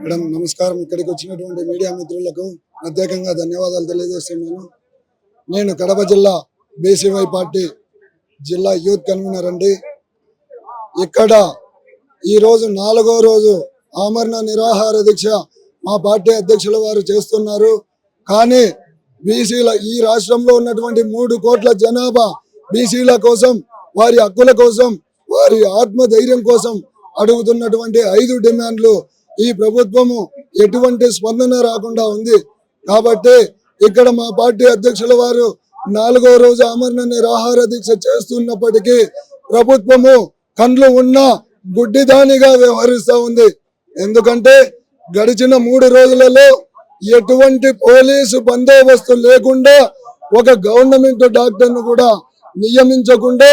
Madam నమస్కారం. ఇక్కడికి వచ్చినటువంటి మీడియా మిత్రులకు ప్రత్యేకంగా ధన్యవాదాలు తెలియజేస్తున్నాను. నేను కడప జిల్లా బీసీవై పార్టీ జిల్లా యూత్ కన్వీనర్ అండి. ఇక్కడ ఈరోజు 4వ రోజు ఆమరణ నిరాహార దీక్ష మా పార్టీ అధ్యక్షుల వారు చేస్తున్నారు. కానీ బీసీల ఈ రాష్ట్రంలో ఉన్నటువంటి 3 కోట్ల జనాభా బీసీల కోసం, వారి హక్కుల కోసం, వారి ఆత్మధైర్యం కోసం అడుగుతున్నటువంటి 5 డిమాండ్లు ఈ ప్రభుత్వము ఎటువంటి స్పందన రాకుండా ఉంది. కాబట్టి ఇక్కడ మా పార్టీ అధ్యక్షుల వారు 4వ రోజు ఆమరణ నిరాహార దీక్ష చేస్తున్నప్పటికీ ప్రభుత్వము కండ్లు ఉన్న గుడ్డిదానిగా వ్యవహరిస్తూ ఉంది. ఎందుకంటే గడిచిన 3 రోజులలో ఎటువంటి పోలీసు బందోబస్తు లేకుండా, ఒక గవర్నమెంట్ డాక్టర్ను కూడా నియమించకుండా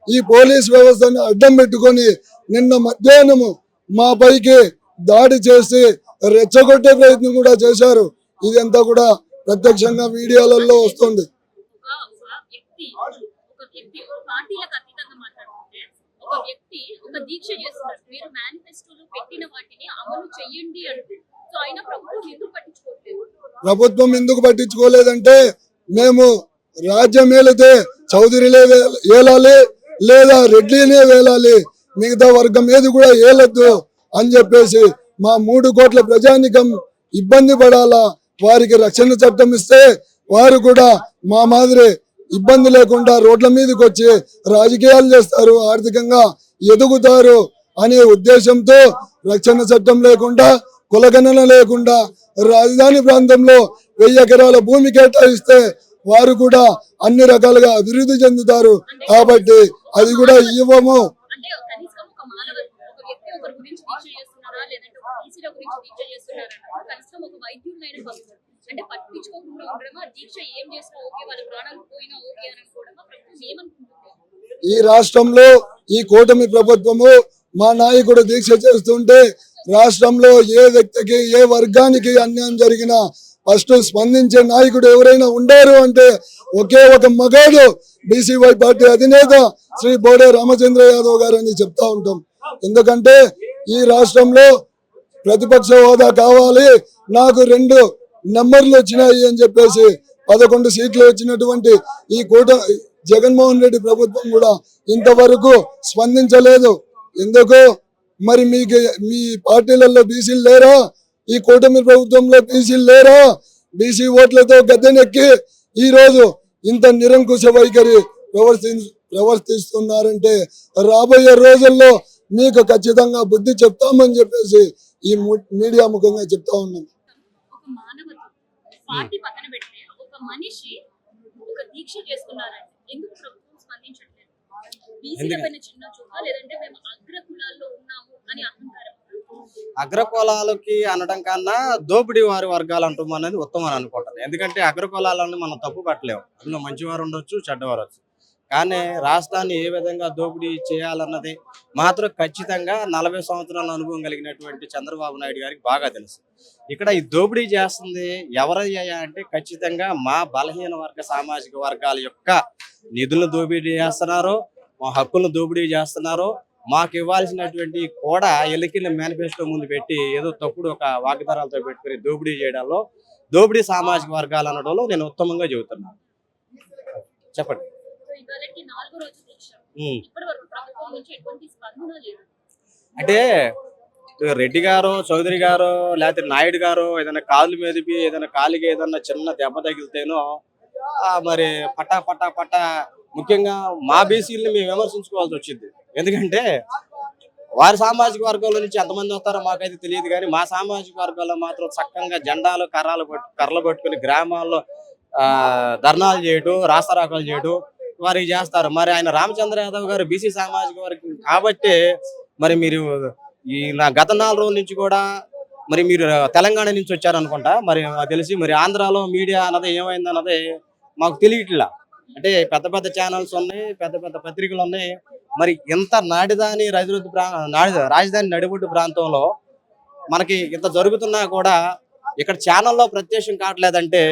ఈ పోలీస్ వ్యవస్థను అడ్డం పెట్టుకొని నిన్న మధ్యాహ్నము మా పైకి దాడి చేసి రెచ్చగొట్టే ప్రయత్నం కూడా చేశారు. ఇదంతా కూడా ప్రత్యక్షంగా వీడియోలలో వస్తుంది. ప్రభుత్వం ఎందుకు పట్టించుకోలేదంటే, మేము రాజ్యం ఏలితే చౌదరిలే ఏలాలి లేదా రెడ్డినే వేలాలి, మిగతా వర్గం ఏది కూడా ఏలొద్దు అని చెప్పేసి మా 3 కోట్ల ప్రజానికం ఇబ్బంది పడాలా, వారికి రక్షణ చట్టం ఇస్తే వారు కూడా మా మాదిరి ఇబ్బంది లేకుండా రోడ్ల మీదకి వచ్చి రాజకీయాలు చేస్తారు, ఆర్థికంగా ఎదుగుతారు అనే ఉద్దేశంతో రక్షణ చట్టం లేకుండా, కులగణన లేకుండా రాజధాని ప్రాంతంలో 1000 ఎకరాల భూమి కేటాయిస్తే వారు కూడా అన్ని రకాలుగా అభివృద్ధి చెందుతారు. కాబట్టి అది కూడా ఇవ్వము. ఈ రాష్ట్రంలో ఈ కూటమి ప్రభుత్వము మా నాయకుడు దీక్ష చేస్తుంటే రాష్ట్రంలో ఏ వ్యక్తికి, ఏ వర్గానికి అన్యాయం జరిగినా ఫస్ట్ స్పందించే నాయకుడు ఎవరైనా ఉండారు అంటే ఒకే ఒక మగాడు బీసీవై పార్టీ అధినేత శ్రీ బోడే రామచంద్ర యాదవ్ గారు అని చెప్తా ఉంటాం. ఎందుకంటే ఈ రాష్ట్రంలో ప్రతిపక్ష హోదా కావాలి, నాకు 2 నెంబర్లు వచ్చినాయి అని చెప్పేసి 11 సీట్లు వచ్చినటువంటి ఈ జగన్మోహన్ రెడ్డి ప్రభుత్వం కూడా ఇంతవరకు స్పందించలేదు. ఎందుకు మరి మీ పార్టీలలో బీసీలు లేరా? ఈ కూటమి ప్రభుత్వంలో బీసీలు లేరా? బీసీ ఓట్లతో గద్దెనెక్కి ఈ రోజు ఇంత నిరంకుశ వైఖరి ప్రవర్తిస్తున్నారంటే రాబోయే రోజుల్లో మీకు ఖచ్చితంగా బుద్ధి చెప్తామని చెప్పేసి ఈ మీడియా ముఖంగా చెప్తా ఉన్నాం. అగ్రకులాలకి అనడం కన్నా దోపిడీ వారి వర్గాలు అంటాం అనేది ఉత్తమం అని అనుకుంటాను. ఎందుకంటే అగ్రకులాలను మనం తప్పు పట్టలేము, అందులో మంచివారు ఉండొచ్చు, చెడ్డవారు వచ్చు. కానీ రాష్ట్రాన్ని ఏ విధంగా దోపిడీ చేయాలన్నది మాత్రం ఖచ్చితంగా 40 సంవత్సరాల అనుభవం కలిగినటువంటి చంద్రబాబు నాయుడు గారికి బాగా తెలుసు. ఇక్కడ ఈ దోపిడీ చేస్తుంది ఎవరయ్యా అంటే ఖచ్చితంగా మా బలహీన వర్గ సామాజిక వర్గాల యొక్క నిధులను దోపిడీ చేస్తున్నారు, మా హక్కులను దోపిడీ చేస్తున్నారు. మాకు ఇవ్వాల్సినటువంటి కూడా ఎన్నికల మేనిఫెస్టో ముందు పెట్టి ఏదో తప్పుడు ఒక వాగ్దానాలతో పెట్టుకుని దోపిడీ చేయడంలో, దోపిడీ సామాజిక వర్గాలు అనడంలో నేను ఉత్తమంగా చెబుతున్నాను. చెప్పండి. అంటే రెడ్డి గారు, చౌదరి గారు, లేకపోతే నాయుడు గారు ఏదైనా కాలు మీదకి ఏదైనా కాలికి ఏదన్నా చిన్న దెబ్బ తగిలితేనో మరి పట్టా పట్టా పట్టా ముఖ్యంగా మా బీసీలని మేము విమర్శించుకోవాల్సి వచ్చింది. ఎందుకంటే వారి సామాజిక వర్గంలో నుంచి ఎంతమంది వస్తారో మాకైతే తెలియదు, కానీ మా సామాజిక వర్గాల్లో మాత్రం చక్కగా జెండాలు కర్రలు పట్టుకుని గ్రామాల్లో ధర్నాలు చేయడం, రాస్తారోకాలు చేయడం వారికి చేస్తారు. మరి ఆయన రామచంద్ర యాదవ్ గారు బీసీ సామాజిక వర్గం కాబట్టి మరి మీరు ఈ గత 4 రోజుల నుంచి కూడా మరి మీరు తెలంగాణ నుంచి వచ్చారనుకుంటా, మరి తెలిసి మరి ఆంధ్రాలో మీడియా అన్నది ఏమైంది అన్నది మాకు తెలియట్లా. అంటే పెద్ద పెద్ద ఛానల్స్ ఉన్నాయి, పెద్ద పెద్ద పత్రికలు ఉన్నాయి. మరి ఇంత రాజధాని నడిబొడ్డు ప్రాంతంలో మనకి ఇంత జరుగుతున్నా కూడా ఇక్కడ ఛానల్లో ప్రత్యక్షం కావట్లేదంటే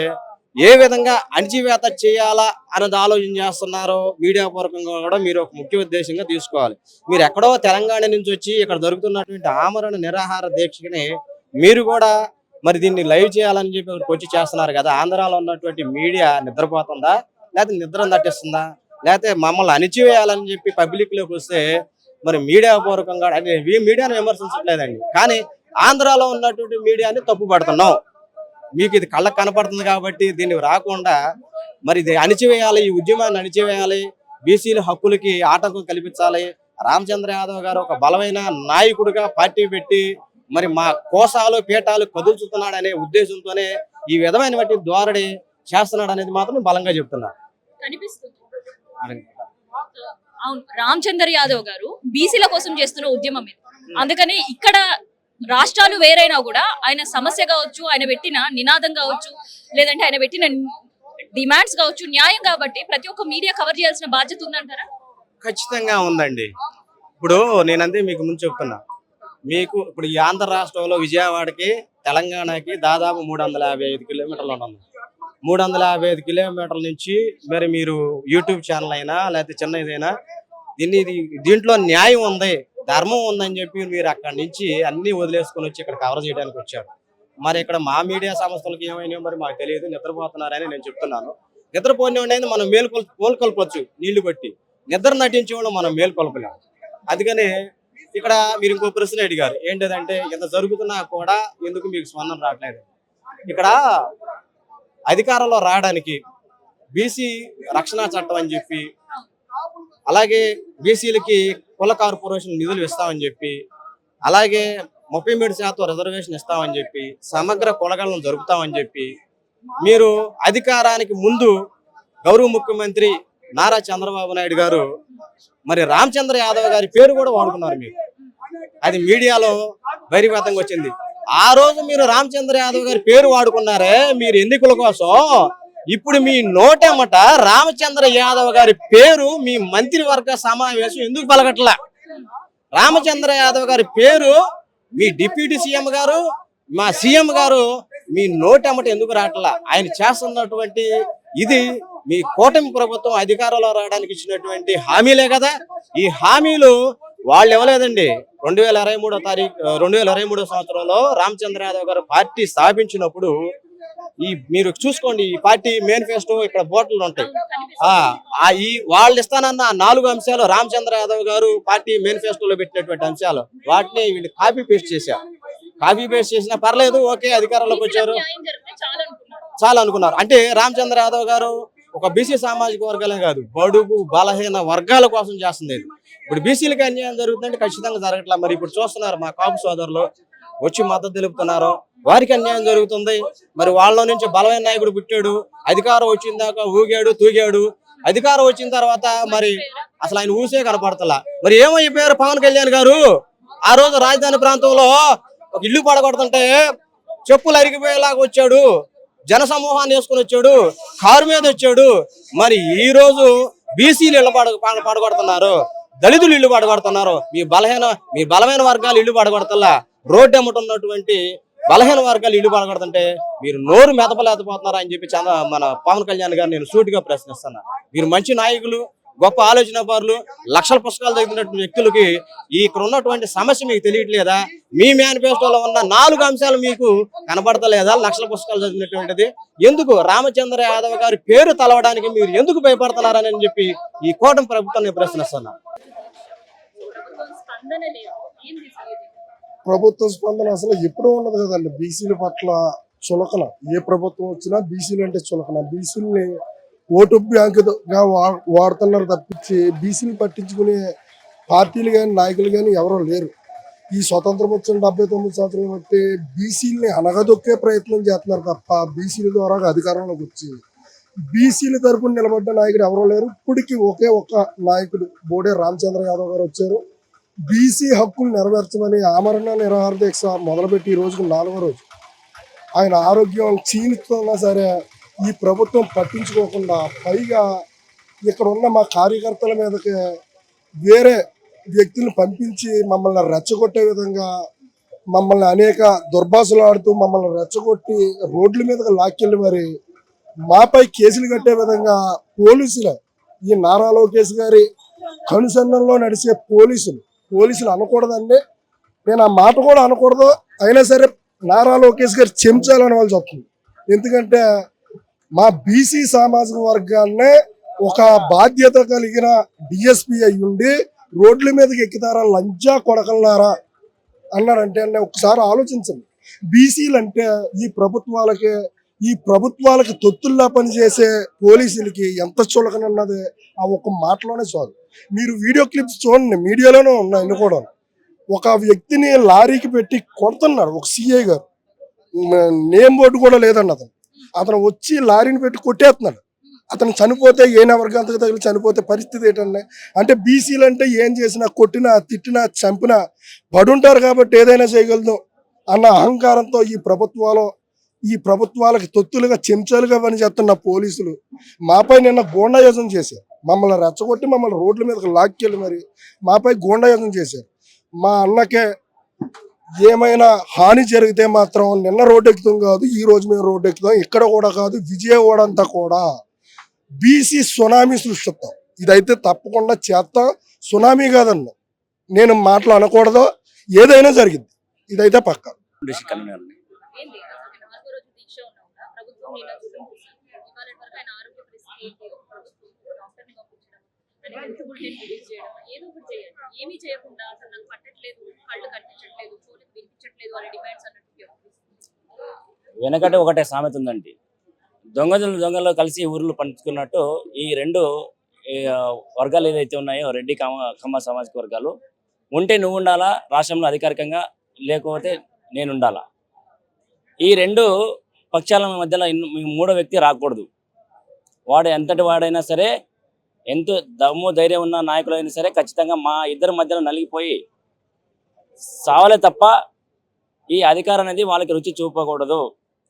ఏ విధంగా అణచివేత చేయాలా అన్నది ఆలోచన చేస్తున్నారో మీడియా పూర్వకంగా కూడా మీరు ఒక ముఖ్య ఉద్దేశంగా తీసుకోవాలి. మీరు ఎక్కడో తెలంగాణ నుంచి వచ్చి ఇక్కడ జరుగుతున్నటువంటి ఆమరణ నిరాహార దీక్షని మీరు కూడా మరి దీన్ని లైవ్ చేయాలని చెప్పి ఇక్కడికి వచ్చి చేస్తున్నారు కదా, ఆంధ్రాలో ఉన్నటువంటి మీడియా నిద్రపోతుందా, లేకపోతే నిద్ర నటిస్తుందా, లేకపోతే మమ్మల్ని అణిచివేయాలని చెప్పి పబ్లిక్ లోకి వస్తే మరి మీడియా పూర్వకంగా అంటే మీడియాను విమర్శించట్లేదండి, కానీ ఆంధ్రాలో ఉన్నటువంటి మీడియాని తప్పు పడుతున్నాం. మీకు ఇది కళ్ళకు కనపడుతుంది కాబట్టి దీన్ని రాకుండా మరి ఇది అణిచివేయాలి, ఈ ఉద్యమాన్ని అణిచివేయాలి, బీసీల హక్కులకి ఆటంకం కల్పించాలి. రామచంద్ర యాదవ్ గారు ఒక బలమైన నాయకుడిగా పార్టీ పెట్టి మరి మా కోసాలు పీఠాలు కదుల్చుతున్నాడనే ఉద్దేశంతోనే ఈ విధమైన ధోరణి చేస్తున్నాడు అనేది మాత్రం బలంగా చెప్తున్నా. అవును, రామచంద్ర యాదవ్ గారు బీసీల కోసం చేస్తున్న ఉద్యమం ఇది. అందుకని ఇక్కడ రాష్ట్రాలు వేరైనా కూడా ఆయన సమస్య కావచ్చు, ఆయన పెట్టిన నినాదం కావచ్చు, లేదంటే ఆయన పెట్టిన డిమాండ్స్ కావచ్చు న్యాయం కాబట్టి ప్రతి ఒక్క మీడియా కవర్ చేయాల్సిన బాధ్యత ఉందంటారా? ఖచ్చితంగా ఉందండి. ఇప్పుడు నేనంతే మీకు ముందు చెప్తున్నా, మీకు ఇప్పుడు ఈ ఆంధ్ర రాష్ట్రంలో విజయవాడకి తెలంగాణకి దాదాపు 355 కిలోమీటర్లు ఉంటుంది. 355 కిలోమీటర్ల నుంచి మరి మీరు యూట్యూబ్ ఛానల్ అయినా లేకపోతే చిన్న ఏదైనా దీంట్లో న్యాయం ఉంది, ధర్మం ఉందని చెప్పి మీరు అక్కడి నుంచి అన్ని వదిలేసుకొని వచ్చి ఇక్కడ కవర్ చేయడానికి వచ్చారు. మరి ఇక్కడ మా మీడియా సంస్థలకు ఏమైనా మరి మాకు తెలియదు, నిద్రపోతున్నారని నేను చెప్తున్నాను. నిద్రపోయిన మనం మేల్కొల్పొచ్చు నీళ్లు బట్టి, నిద్ర నటించే వాళ్ళు మనం మేల్కొల్పలేము. అందుకని ఇక్కడ మీరు ఇంకో ప్రశ్న అడిగారు, ఏంటిదంటే ఇంత జరుగుతున్నా కూడా ఎందుకు మీకు స్పందన రావట్లేదు. ఇక్కడ అధికారంలో రావడానికి బీసీ రక్షణ చట్టం అని చెప్పి, అలాగే బీసీలకి కుల కార్పొరేషన్ నిధులు ఇస్తామని చెప్పి, అలాగే 33% రిజర్వేషన్ ఇస్తామని చెప్పి, సమగ్ర కులగలను జరుపుతామని చెప్పి, మీరు అధికారానికి ముందు గౌరవ ముఖ్యమంత్రి నారా చంద్రబాబు నాయుడు గారు మరి రామచంద్ర యాదవ్ గారి పేరు కూడా వాడుకున్నారు. మీరు అది మీడియాలో బహిర్గతంగా వచ్చింది. ఆ రోజు మీరు రామచంద్ర యాదవ్ గారి పేరు వాడుకున్నారే మీరు ఎన్నికల కోసం, ఇప్పుడు మీ నోటెమ్మట రామచంద్ర యాదవ్ గారి పేరు మీ మంత్రివర్గ సమావేశం ఎందుకు పలకట్లా? రామచంద్ర యాదవ్ గారి పేరు మీ డిప్యూటీ సీఎం గారు, మా సీఎం గారు మీ నోటెమ్మట ఎందుకు రావట్లా? ఆయన చేస్తున్నటువంటి ఇది మీ కూటమి ప్రభుత్వం అధికారంలో రావడానికి ఇచ్చినటువంటి హామీలే కదా. ఈ హామీలు వాళ్ళు ఇవ్వలేదండి. 2023 సంవత్సరంలో రామచంద్ర యాదవ్ గారు పార్టీ స్థాపించినప్పుడు మీరు చూసుకోండి, ఈ పార్టీ మేనిఫెస్టో ఇక్కడ బోర్డులు ఉంటాయి. వాళ్ళు ఇస్తానన్న 4 అంశాలు రామచంద్ర యాదవ్ గారు పార్టీ మేనిఫెస్టోలో పెట్టినటువంటి అంశాలు, వాటిని వీళ్ళు కాపీ పేస్ట్ చేశారు. కాపీ పేస్ట్ చేసినా పర్లేదు, ఓకే అధికారంలోకి వచ్చారు చాలా అనుకున్నారు. అంటే రామచంద్ర యాదవ్ గారు ఒక బీసీ సామాజిక వర్గాలే కాదు, బడుగు బలహీన వర్గాల కోసం చేస్తుంది. ఇప్పుడు బీసీలకి అన్యాయం జరుగుతుందంటే ఖచ్చితంగా జరగట్లా. మరి ఇప్పుడు చూస్తున్నారు మా కాపు సోదరులు వచ్చి మద్దతు తెలుపుతున్నారు, వారికి అన్యాయం జరుగుతుంది. మరి వాళ్ళ నుంచి బలమైన నాయకుడు పుట్టాడు, అధికారం వచ్చిన దాకా ఊగాడు తూగాడు, అధికారం వచ్చిన తర్వాత మరి అసలు ఆయన ఊసే కనపడతలా. మరి ఏమైపోయారు పవన్ కళ్యాణ్ గారు? ఆ రోజు రాజధాని ప్రాంతంలో ఒక ఇల్లు పడగొడుతుంటే చెప్పులు అరిగిపోయేలాగా వచ్చాడు, జన సమూహాన్ని వేసుకుని వచ్చాడు, కారు మీద వచ్చాడు. మరి ఈ రోజు బీసీలు ఇళ్ళు పడగొడుతున్నారు, దళితులు ఇళ్ళు పడగొడుతున్నారు, మీ బలమైన వర్గాలు ఇళ్ళు పడగొడతల్లా. రోడ్డు అమ్ముతున్నటువంటి బలహీన వర్గాలు ఇళ్ళు పడగొడుతుంటే మీరు నోరు మెదపలేకపోతున్నారా అని చెప్పి మన పవన్ కళ్యాణ్ గారు నేను సూటిగా ప్రశ్నిస్తున్నా. మీరు మంచి నాయకులు, గొప్ప ఆలోచన పరులు, లక్షల పుస్తకాలు చదివినటువంటి వ్యక్తులకి ఇక్కడ ఉన్నటువంటి సమస్య మీకు తెలియట్లేదా? మీ మేనిఫెస్టోలో ఉన్న 4 అంశాలు మీకు కనబడతలేదా? లక్షల పుస్తకాలు చదివినటువంటిది ఎందుకు? రామచంద్ర యాదవ్ గారి పేరు తలవడానికి మీరు ఎందుకు భయపడుతున్నారని చెప్పి ఈ కూటమి ప్రభుత్వాన్ని ప్రశ్నిస్తున్నా. ప్రభుత్వ స్పందన అసలు ఎప్పుడూ ఉండదు కదండి. బీసీల పట్ల చులకన, ఏ ప్రభుత్వం వచ్చినా బీసీలు అంటే చులకన. బీసీలని ఓటు బ్యాంకుగా వాడుతున్నారు తప్పించి బీసీలు పట్టించుకునే పార్టీలు కానీ నాయకులు కానీ ఎవరో లేరు. ఈ స్వతంత్రం వచ్చిన 79 సంవత్సరాలు బట్టి బీసీలని అనగదొక్కే ప్రయత్నం చేస్తున్నారు తప్ప బీసీల ద్వారా అధికారంలోకి వచ్చి బీసీల తరపున నిలబడ్డ నాయకుడు ఎవరో లేరు. ఇప్పటికీ ఒకే ఒక్క నాయకుడు బోడే రామచంద్ర యాదవ్ గారు వచ్చారు. బీసీ హక్కులు నెరవేర్చమని ఆమరణ నిరాహార దీక్ష మొదలుపెట్టి ఈ రోజుకు 4వ రోజు. ఆయన ఆరోగ్యం క్షీణిస్తున్నా సరే ఈ ప్రభుత్వం పట్టించుకోకుండా పైగా ఇక్కడ ఉన్న మా కార్యకర్తల మీదకి వేరే వ్యక్తులను పంపించి మమ్మల్ని రెచ్చగొట్టే విధంగా, మమ్మల్ని అనేక దుర్భాషలు ఆడుతూ మమ్మల్ని రెచ్చగొట్టి రోడ్ల మీదకి లాక్కెళ్ళి మరి మాపై కేసులు కట్టే విధంగా పోలీసులు, ఈ నారా లోకేష్ గారి కనుసన్నల్లో నడిచే పోలీసులు అనకూడదండి, నేను ఆ మాట కూడా అనకూడదు. అయినా సరే నారా లోకేష్ గారు చెంచాలని వాళ్ళు చెప్తుంది. ఎందుకంటే మా బీసీ సామాజిక వర్గాన్నే ఒక బాధ్యత కలిగిన డిఎస్పీ అయి ఉండి రోడ్ల మీదకి ఎక్కుతారా లంచా కొడకల్లారా అన్నారంటే ఒకసారి ఆలోచించండి. బీసీలు అంటే ఈ ప్రభుత్వాలకి తొత్తుల్లా పనిచేసే పోలీసులకి ఎంత చులకనన్నది ఆ ఒక్క మాటలోనే చాలు. మీరు వీడియో క్లిప్స్ చూడండి, మీడియాలోనే ఉన్నాయి ఎన్ని కూడా. ఒక వ్యక్తిని లారీకి పెట్టి కొడుతున్నారు ఒక సిఐ గారు, నేమ్ బోర్డు కూడా లేదండి. అతను వచ్చి లారీని పెట్టి కొట్టేస్తున్నాడు. అతను చనిపోతే వర్గాంతకు తగిలి చనిపోతే పరిస్థితి ఏంటండి? అంటే బీసీలు అంటే ఏం చేసినా కొట్టినా తిట్టినా చంపినా పడుంటారు కాబట్టి ఏదైనా చేయగలదు అన్న అహంకారంతో ఈ ప్రభుత్వాలకి తొత్తులుగా చెంచాలుగా పనిచేస్తున్న పోలీసులు మాపై నిన్న గూండాయుధం చేశారు. మమ్మల్ని రెచ్చగొట్టి మమ్మల్ని రోడ్ల మీదకి లాక్కెళ్ళి మరి మాపై గూండాయుధం చేశారు. మా అన్నకే ఏమైనా హాని జరిగితే మాత్రం నిన్న రోడ్డు ఎక్కుతాం కాదు, ఈ రోజు మేము రోడ్డు ఎక్కుతాం. ఇక్కడ కూడా కాదు, విజయవాడ అంతా కూడా బీసీ సునామీ సృష్టిస్తాం. ఇదైతే తప్పకుండా చేస్తాం. సునామీ కాదన్న నేను మాటలు అనకూడదు, ఏదైనా జరిగింది. ఇదైతే పక్క. ఏంటి అసలు 4వ రోజు దీక్ష ఉన్నావు కదా, ప్రభుత్వం నిన్న ఇవాళ వరకు ఆయన ఆరోగ్య పరిస్థితి ఏంటి, ఒక ప్రభుత్వం డాక్టర్ని పంపించడం, ఆయన హెల్త్ బులెటిన్ రిలీజ్ చేయడం, ఏదో ఒకటి చేయాలి. ఏమీ చేయకుండా అసలు నాకు పట్టట్లేదు, కళ్ళు కనిపించట్లేదు, చెవులకు వినిపించట్లేదు అనే డిమాండ్స్ అన్నట్టు వెనకటి ఒకటే సామెత ఉందండి, దొంగలు కలిసి ఊర్లు పంచుకున్నట్టు ఈ రెండు వర్గాలు ఏదైతే ఉన్నాయో రెడ్డి కమ్మ సామాజిక వర్గాలు ఉంటే నువ్వు ఉండాలా రాష్ట్రంలో అధికారికంగా, లేకపోతే నేను ఉండాలా. ఈ రెండు పక్షాల మధ్యలో మూడో వ్యక్తి రాకూడదు. వాడు ఎంతటి వాడైనా సరే, ఎంతో దమ్ము ధైర్యం ఉన్న నాయకులైనా సరే ఖచ్చితంగా మా ఇద్దరి మధ్యలో నలిగిపోయి సావాలే తప్ప ఈ అధికారం అనేది వాళ్ళకి రుచి చూపకూడదు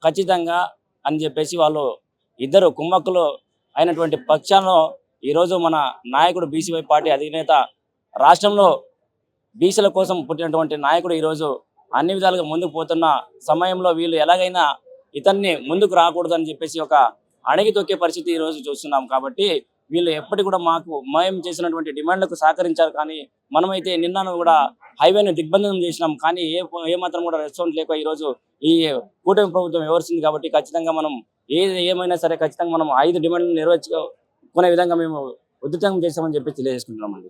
ఖచ్చితంగా అని చెప్పేసి వాళ్ళు ఇద్దరు కుమ్మక్కులు అయినటువంటి పక్షాలను ఈరోజు మన నాయకుడు బీసీవై పార్టీ అధినేత, రాష్ట్రంలో బీసీల కోసం పుట్టినటువంటి నాయకుడు ఈరోజు అన్ని విధాలుగా ముందుకు పోతున్న సమయంలో వీళ్ళు ఎలాగైనా ఇతన్ని ముందుకు రాకూడదు అని చెప్పేసి ఒక అణగి తొక్కే పరిస్థితి ఈరోజు చూస్తున్నాం. కాబట్టి వీళ్ళు ఎప్పటికి కూడా మేము చేసినటువంటి డిమాండ్లకు సహకరించారు. కానీ మనమైతే నిన్న కూడా హైవేను దిగ్బంధనం చేసినాం. కానీ ఏమాత్రం కూడా రెస్పాన్స్ లేక ఈరోజు ఈ కూటమి ప్రభుత్వం వివరిస్తుంది. కాబట్టి ఖచ్చితంగా మనం ఏమైనా సరే ఖచ్చితంగా మనం 5 డిమాండ్లు నెరవేర్చుకునే విధంగా మేము ఉధృతంగా చేస్తామని చెప్పి తెలియజేసుకుంటున్నామండి.